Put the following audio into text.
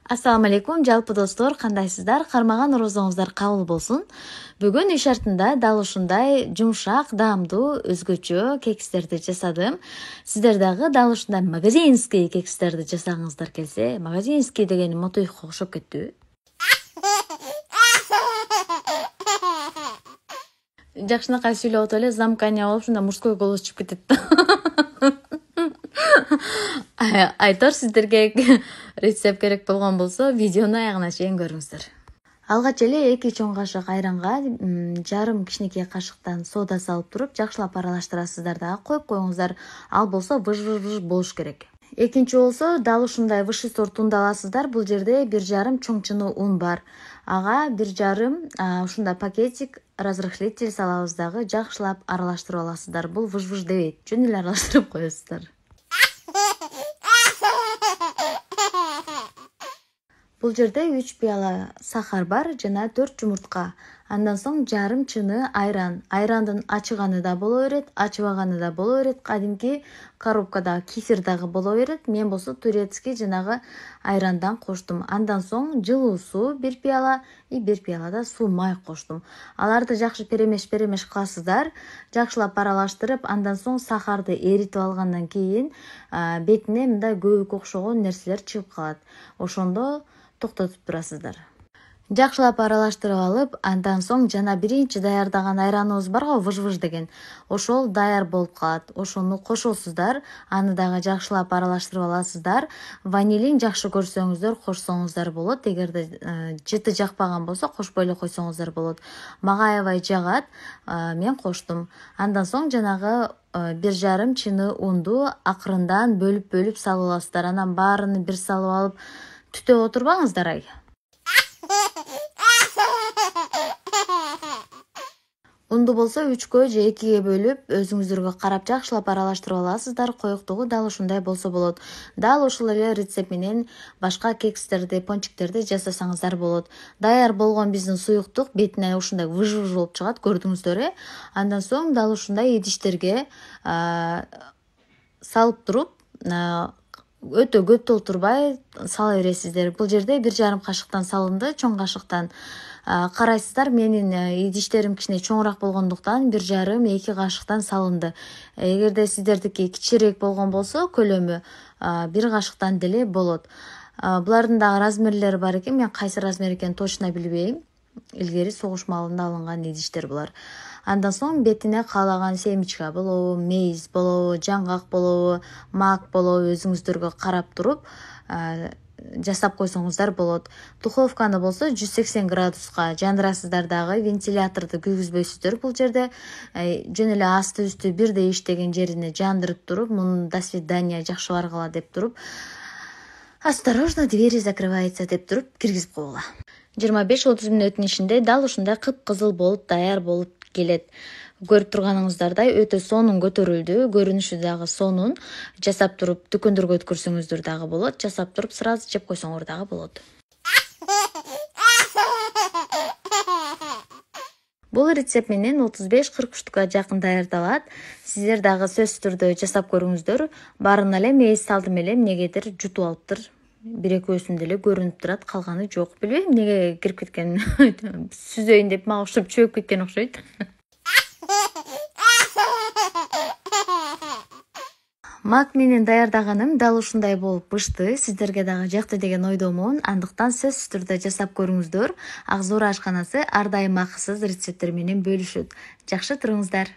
Assalamu алейкум, жалпы достор, кандайсыздар? Кармаган орозоңуздар кабыл болсун. Бүгүн иш артында дал ушундай жумшак, даамдуу, өзгөчө кекстерди жасадым. Сиздер дагы дал ушундай магазинский кекстерди жасагыңыздар келсе, магазинский деген мотоюкка окшоп кеттүбү? Жакшынакай сүйлөп отуп эле замкания болуп, ушундай мужской голос чыгып кетет да. Айтор, сиздерге рецепт керек болгон болсо, видеону аягына чейин көрүңүздөр. Алгач эле 2 чоң кашык айранга жарым кичинекей кашыктан сода салып туруп, жакшылап аралаштырасыздар дагы, коюп коюңуздар. Ал болсо выж болуш керек. Экинчи болсо, дал ушундай высший сорт унду аласыздар. Бул жерде 1,5 чоң чыны ун бар. Ага 1,5 ушундай пакетик разрыхлитель салабыз дагы, жакшылап аралаштырып аласыздар. Бул выж дебейт, жөн эле аралаштырып коесуздар. Бул жерде 3 пияла сахар бар жана 4 жумуртка. Андан соң жарым чыны айран. Айрандын ачыганы да боло берет, ачыбаганы да боло берет. Кадимки коробкада кефир дагы боло берет. Мен болсо турецкий жанагы айрандан коштум. Андан соң жылуу суу 1 пияла и 1 пиялада суу май коштум. Аларды жакшы перемеш кыласыздар. Жакшылап аралаштырып, андан соң сахарды эритип алгандан кийин бетине мындай көбүк окшогон нерселер чыгып калат. Ошондо токтотуп турасыздар. Жакшылап аралаштырып алып, андан соң жана биринчи даярдаган айраныбыз барго, выж деген. Ошол даяр болуп калат. Ошону кошосуздар, аны дагы жакшылап аралаштырып аласыздар. Ванилин жакшы көрсөңүздөр, кошсоңуздар болот. Эгерде жыты жакпаган болсо, кошпой эле койсоңуздар болот. Мага аябай жагат, мен коштум. Андан соң жанагы 1,5 чыны унду акырындан бөлүп салып аласыздар. Анан баарыны бир салып алып түтөп отурбаңыздар ай. Унду болсо 3кө же 2ге бөлүп, өзүңүздөргө карап жакшылап аралаштырып аласыздар. Коюктугу дал ушундай болсо болот. Дал ушул эле рецепт менен башка кекстерди, пончиктерди жасасаңыздар болот. Даяр болгон биздин суюктук бетине ушундай выж болуп чыгат, көрдүңүздөр. Андан соң дал ушундай идиштерге салып туруп, өтө көп толтурбай сала бересиздер. Бул жерде 1,5 кашыктан салынды, чоң кашыктан. Карайсыздар, менин идиштерим кичине чоңураак болгондуктан 1,5-2 кашыктан салынды. Эгерде сиздердики кичирээк болгон болсо, көлөмү 1 кашыктан деле болот. Булардын дагы размерлери бар экен, мен кайсы размер экенин точно билбейм. Илгери согуш маалында алынган идиштер булар. Андан соң бетине каалаган семечка болобу, мейиз болобу, жаңгак болобу, мак болобу өзүңүздөргө карап туруп жасап койсоңуздар болот. Духовканы болсо 180 градуска жандырасыздар дагы, вентиляторду күйгүзбөйсүздөр. Бул жерде жөн эле асты үстү бирдей иштеген жерине жандырып туруп, муну до свидания жакшы баргыла деп туруп, осторожно, двери закрывается деп туруп киргизип койгула. 25-30 мүнөттүн ичинде дал ушундай кып-кызыл болуп даяр болуп келет. Көрүп турганыңыздардай өтө сонун көтөрүлдү, көрүнүшү дагы сонун. Жасап туруп дүкөндөргө өткөрсөңүздөр дагы болот, жасап туруп сразу жеп койсоңор дагы болот. Бул рецепт менен 35-40 штука жакын даярдалат. Сиздер дагы сөзсүз түрдө жасап көрүңүздөр. Барын эле мейиз салдым эле, эмнегедир жутуп алыптыр. 1-2 деле көрүнүп турат, калганы жок. Билбейм эмнеге кирип кеткен. Сүзөйүн деп мага окшоп чөгүп кеткен окшойт. Мак менен даярдаганым дал ушундай болуп бышты. Сиздерге дагы жакты деген ойдомун. Андыктан сөзсүз түрдө жасап көрүңүздөр. Акзор ашканасы ар дайым акысыз рецепттер менен бөлүшөт. Жакшы туруңуздар.